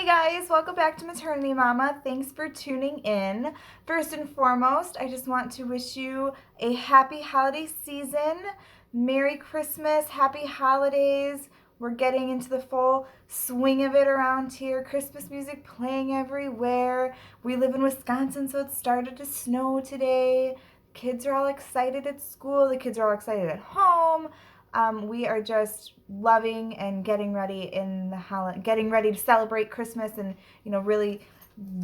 Hey guys, welcome back to Maternity Mama. Thanks for tuning in. First and foremost, I just want to wish you a happy holiday season. Merry Christmas, happy holidays. We're getting into the full swing of it around here. Christmas music playing everywhere. We live in Wisconsin, so it started to snow today. Kids are all excited at school. The kids are all excited at home. We are just loving and getting ready getting ready to celebrate Christmas, and really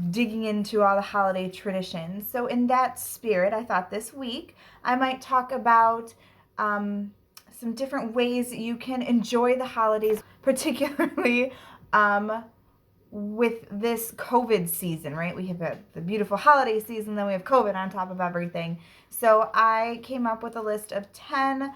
digging into all the holiday traditions. So in that spirit, I thought this week I might talk about some different ways that you can enjoy the holidays, particularly with this COVID season, right? We have the beautiful holiday season, then we have COVID on top of everything. So I came up with a list of 10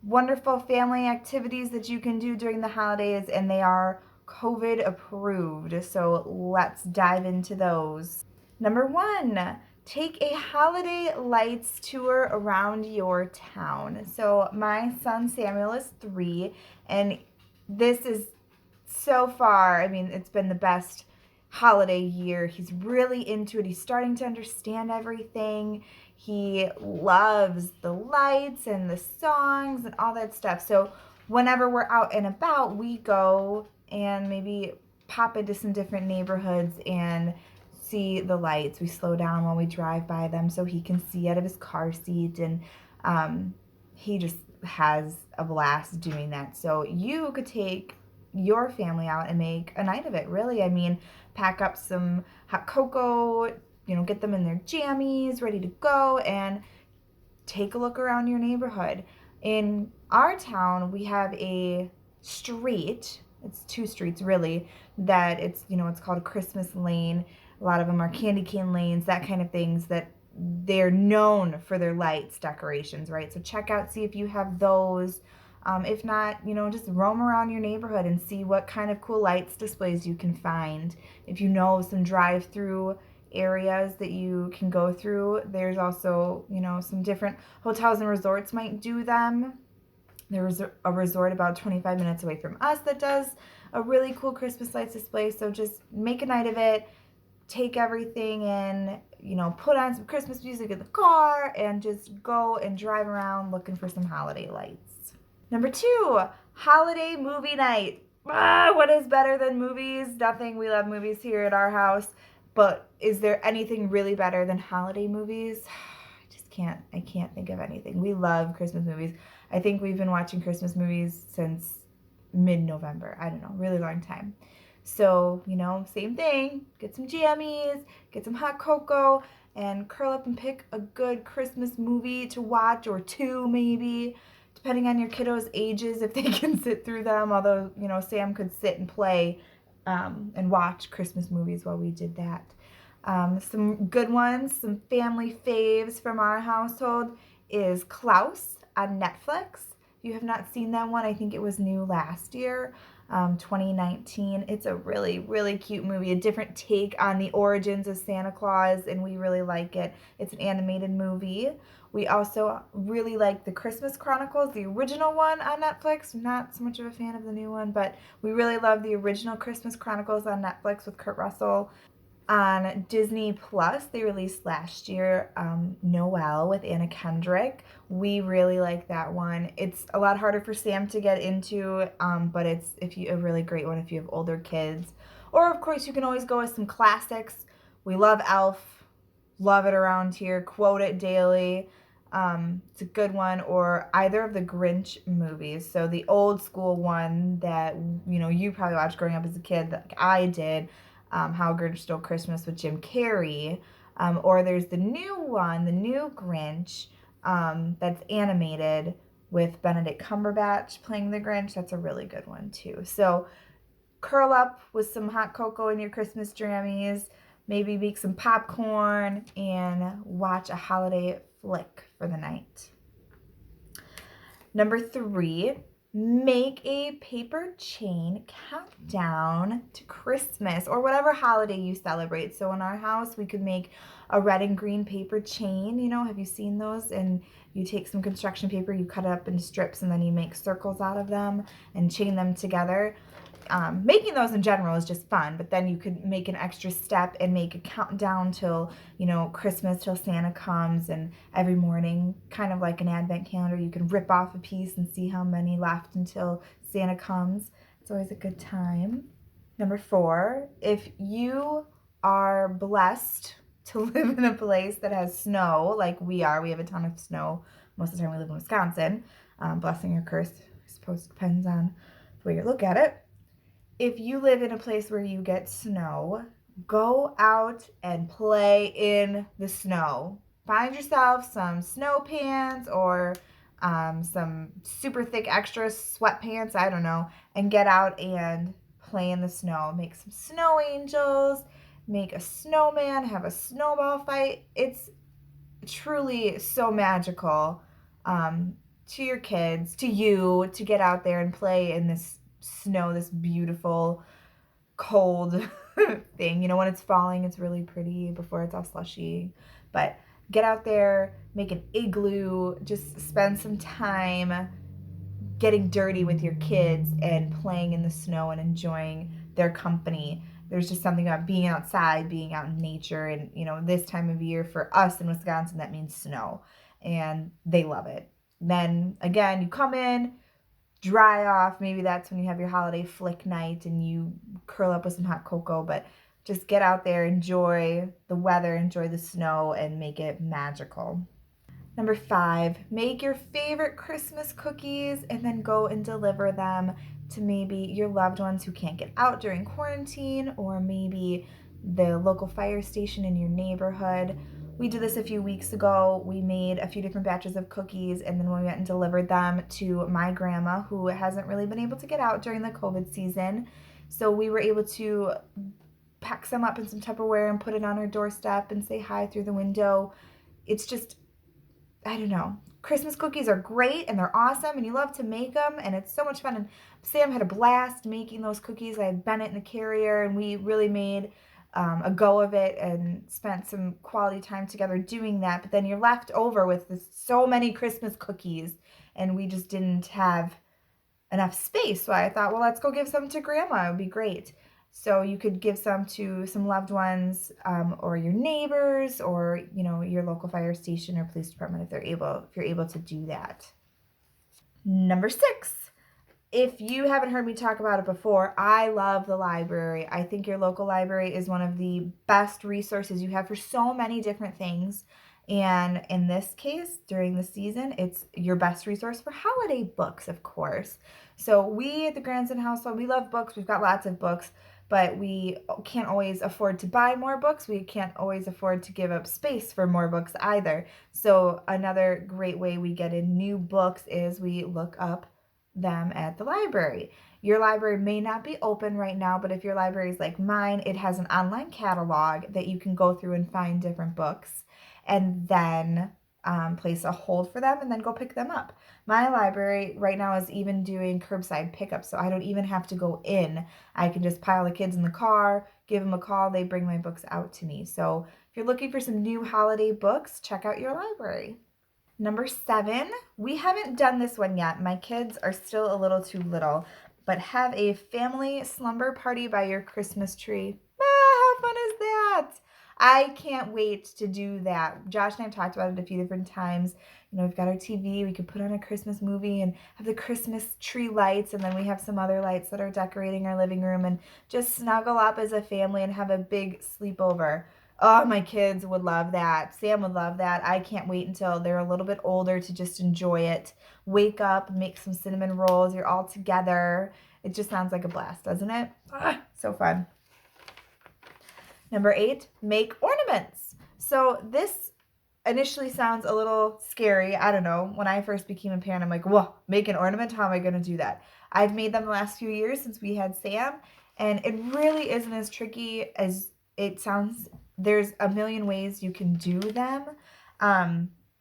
wonderful family activities that you can do during the holidays, and they are COVID approved. So let's dive into those. Number 1, take a holiday lights tour around your town. So my son Samuel is 3, and this is so far, it's been the best holiday year. He's really into it. He's starting to understand everything. He loves the lights and the songs and all that stuff. So whenever we're out and about, we go and maybe pop into some different neighborhoods and see the lights. We slow down while we drive by them so he can see out of his car seat, and he just has a blast doing that. So you could take your family out and make a night of it, really. Pack up some hot cocoa, get them in their jammies, ready to go, and take a look around your neighborhood. In our town, we have a street, it's 2 streets really, that it's called a Christmas lane. A lot of them are candy cane lanes, that kind of things, that they're known for their lights decorations, right? So check out, see if you have those. If not, just roam around your neighborhood and see what kind of cool lights displays you can find. If you know some drive-through areas that you can go through, there's also, some different hotels and resorts might do them. There's a resort about 25 minutes away from us that does a really cool Christmas lights display. So just make a night of it, take everything in, put on some Christmas music in the car, and just go and drive around looking for some holiday lights. Number 2, holiday movie night. What is better than movies? Nothing. We love movies here at our house. But is there anything really better than holiday movies? I can't think of anything. We love Christmas movies. I think we've been watching Christmas movies since mid-November. I don't know, really long time. So, same thing. Get some jammies, get some hot cocoa, and curl up and pick a good Christmas movie to watch, or 2 maybe, depending on your kiddos' ages, if they can sit through them. Although, Sam could sit and play and watch Christmas movies while we did that. Some good ones, some family faves from our household is Klaus on Netflix. If you have not seen that one, I think it was new last year, 2019. It's a really, really cute movie, a different take on the origins of Santa Claus, and we really like it. It's an animated movie. We also really like the Christmas Chronicles, the original one on Netflix. Not so much of a fan of the new one, but we really love the original Christmas Chronicles on Netflix with Kurt Russell. On Disney Plus, they released last year Noel with Anna Kendrick. We really like that one. It's a lot harder for Sam to get into, but it's a really great one if you have older kids. Or of course, you can always go with some classics. We love Elf, love it around here, quote it daily. It's a good one. Or either of the Grinch movies. So the old school one that you probably watched growing up as a kid, like I did. How Grinch Stole Christmas with Jim Carrey. Or there's the new one, the new Grinch, that's animated with Benedict Cumberbatch playing the Grinch. That's a really good one too. So curl up with some hot cocoa in your Christmas jammies, maybe make some popcorn, and watch a holiday flick for the night. Number 3, make a paper chain countdown to Christmas or whatever holiday you celebrate. So in our house, we could make a red and green paper chain. Have you seen those? And you take some construction paper, you cut it up into strips, and then you make circles out of them and chain them together. making those in general is just fun, but then you could make an extra step and make a countdown till, Christmas, till Santa comes, and every morning, kind of like an advent calendar, you can rip off a piece and see how many left until Santa comes. It's always a good time. Number 4, if you are blessed to live in a place that has snow like we are, we have a ton of snow. Most of the time we live in Wisconsin. Blessing or curse, I suppose, depends on the way you look at it. If you live in a place where you get snow, go out and play in the snow. Find yourself some snow pants or some super thick extra sweatpants, I don't know, and get out and play in the snow. Make some snow angels, make a snowman, have a snowball fight. It's truly so magical, um, to your kids, to you, to get out there and play in this snow, this beautiful, cold thing. When it's falling, it's really pretty before it's all slushy. But get out there, make an igloo, just spend some time getting dirty with your kids and playing in the snow and enjoying their company. There's just something about being outside, being out in nature, and this time of year for us in Wisconsin, that means snow, and they love it. Then again, you come in, dry off. Maybe that's when you have your holiday flick night and you curl up with some hot cocoa, but just get out there, enjoy the weather, enjoy the snow, and make it magical. Number 5, make your favorite Christmas cookies and then go and deliver them to maybe your loved ones who can't get out during quarantine, or maybe the local fire station in your neighborhood. We did this a few weeks ago. We made a few different batches of cookies, and then we went and delivered them to my grandma, who hasn't really been able to get out during the COVID season. So we were able to pack some up in some Tupperware and put it on her doorstep and say hi through the window. It's just, I don't know. Christmas cookies are great and they're awesome and you love to make them and it's so much fun. And Sam had a blast making those cookies. I had Bennett in the carrier and we really made a go of it and spent some quality time together doing that. But then you're left over with so many Christmas cookies and we just didn't have enough space. So I thought, well, let's go give some to Grandma. It would be great. So you could give some to some loved ones, or your neighbors, or your local fire station or police department if you're able to do that. Number 6. If you haven't heard me talk about it before, I love the library. I think your local library is one of the best resources you have for so many different things. And in this case, during the season, it's your best resource for holiday books, of course. So we at the Granson household, we love books. We've got lots of books, but we can't always afford to buy more books. We can't always afford to give up space for more books either. So another great way we get in new books is we look up them at the library. Your library may not be open right now, but if your library is like mine, it has an online catalog that you can go through and find different books and then place a hold for them and then go pick them up. My library right now is even doing curbside pickup, so I don't even have to go in. I can just pile the kids in the car, give them a call, they bring my books out to me. So if you're looking for some new holiday books, check out your library. Number 7, we haven't done this one yet. My kids are still a little too little, but have a family slumber party by your Christmas tree. How fun is that? I can't wait to do that. Josh and I have talked about it a few different times. We've got our TV. We could put on a Christmas movie and have the Christmas tree lights, and then we have some other lights that are decorating our living room, and just snuggle up as a family and have a big sleepover. Oh, my kids would love that. Sam would love that. I can't wait until they're a little bit older to just enjoy it. Wake up, make some cinnamon rolls. You're all together. It just sounds like a blast, doesn't it? So fun. Number 8, make ornaments. So this initially sounds a little scary. I don't know. When I first became a parent, I'm like, whoa, make an ornament? How am I going to do that? I've made them the last few years since we had Sam, and it really isn't as tricky as it sounds. There's a million ways you can do them.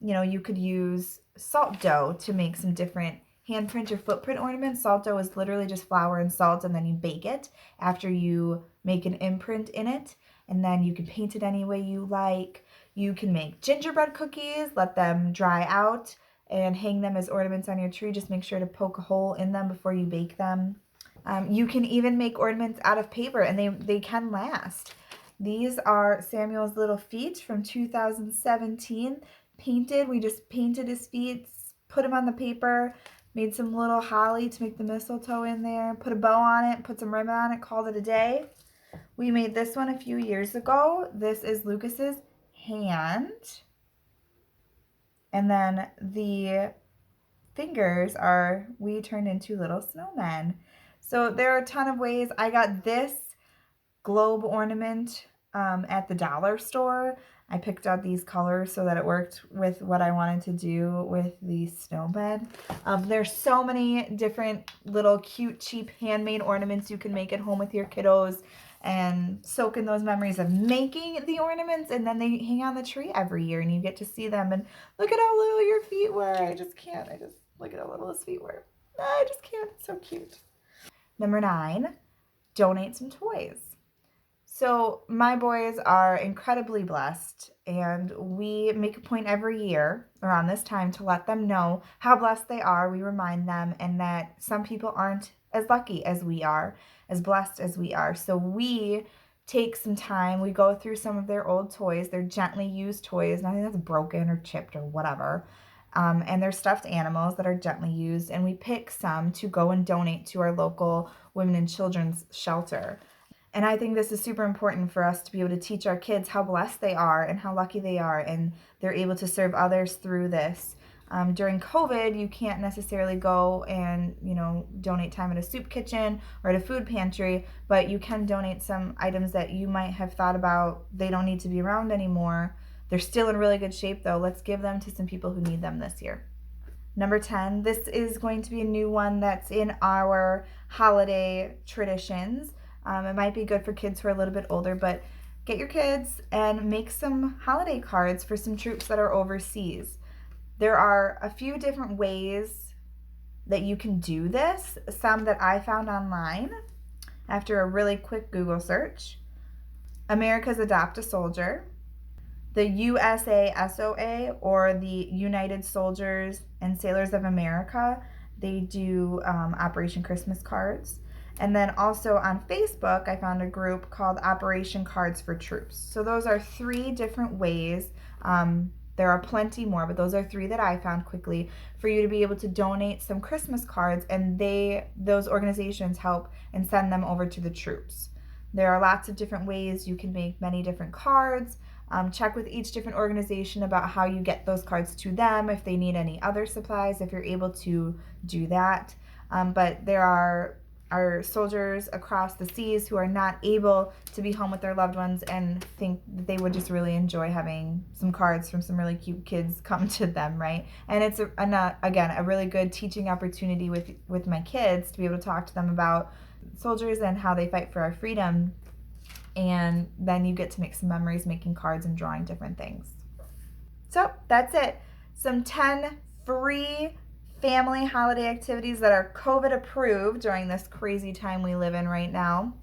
You could use salt dough to make some different handprint or footprint ornaments. Salt dough is literally just flour and salt, and then you bake it after you make an imprint in it, and then you can paint it any way you like. You can make gingerbread cookies, let them dry out, and hang them as ornaments on your tree. Just make sure to poke a hole in them before you bake them. You can even make ornaments out of paper, and they can last. These are Samuel's little feet from 2017, painted. We just painted his feet, put them on the paper, made some little holly to make the mistletoe in there, put a bow on it, put some ribbon on it, called it a day. We made this one a few years ago. This is Lucas's hand. And then the fingers we turned into little snowmen. So there are a ton of ways. I got this globe ornament at the dollar store. I picked out these colors so that it worked with what I wanted to do with the snowbed. There's so many different little cute, cheap handmade ornaments you can make at home with your kiddos and soak in those memories of making the ornaments, and then they hang on the tree every year and you get to see them and look at how little your feet were. I just can't. I just look at how little his feet were. I just can't. It's so cute. Number 9, donate some toys. So my boys are incredibly blessed, and we make a point every year around this time to let them know how blessed they are. We remind them, and that some people aren't as lucky as we are, as blessed as we are. So we take some time, we go through some of their old toys. They're gently used toys, nothing that's broken or chipped or whatever. And they're stuffed animals that are gently used, and we pick some to go and donate to our local women and children's shelter. And I think this is super important for us to be able to teach our kids how blessed they are and how lucky they are, and they're able to serve others through this. During COVID, you can't necessarily go and, donate time at a soup kitchen or at a food pantry, but you can donate some items that you might have thought about they don't need to be around anymore. They're still in really good shape, though. Let's give them to some people who need them this year. Number 10, this is going to be a new one that's in our holiday traditions. It might be good for kids who are a little bit older, but get your kids and make some holiday cards for some troops that are overseas. There are a few different ways that you can do this, some that I found online after a really quick Google search. America's Adopt a Soldier, the USASOA, or the United Soldiers and Sailors of America. They do Operation Christmas cards. And then also on Facebook, I found a group called Operation Cards for Troops. So those are 3 different ways. There are plenty more, but those are 3 that I found quickly for you to be able to donate some Christmas cards, and those organizations help and send them over to the troops. There are lots of different ways you can make many different cards. Check with each different organization about how you get those cards to them, if they need any other supplies, if you're able to do that. But there are our soldiers across the seas who are not able to be home with their loved ones and think that they would just really enjoy having some cards from some really cute kids come to them, right? And it's, again, a really good teaching opportunity with my kids to be able to talk to them about soldiers and how they fight for our freedom. And then you get to make some memories making cards and drawing different things. So that's it. Some 10 free family holiday activities that are COVID approved during this crazy time we live in right now.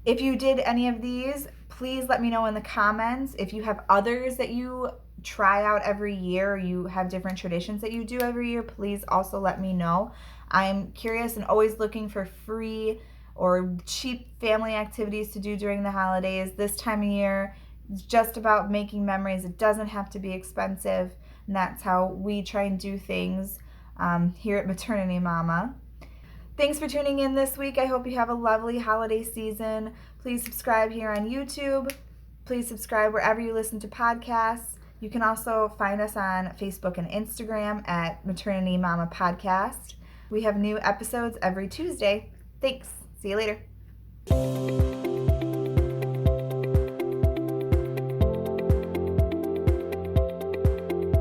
If you did any of these, please let me know in the comments. If you have others that you try out every year, or you have different traditions that you do every year, please also let me know. I'm curious and always looking for free or cheap family activities to do during the holidays. This time of year, it's just about making memories. It doesn't have to be expensive, and that's how we try and do things here at Maternity Momma. Thanks for tuning in this week. I hope you have a lovely holiday season. Please subscribe here on YouTube. Please subscribe wherever you listen to podcasts. You can also find us on Facebook and Instagram at Maternity Momma Podcast. We have new episodes every Tuesday. Thanks. See you later.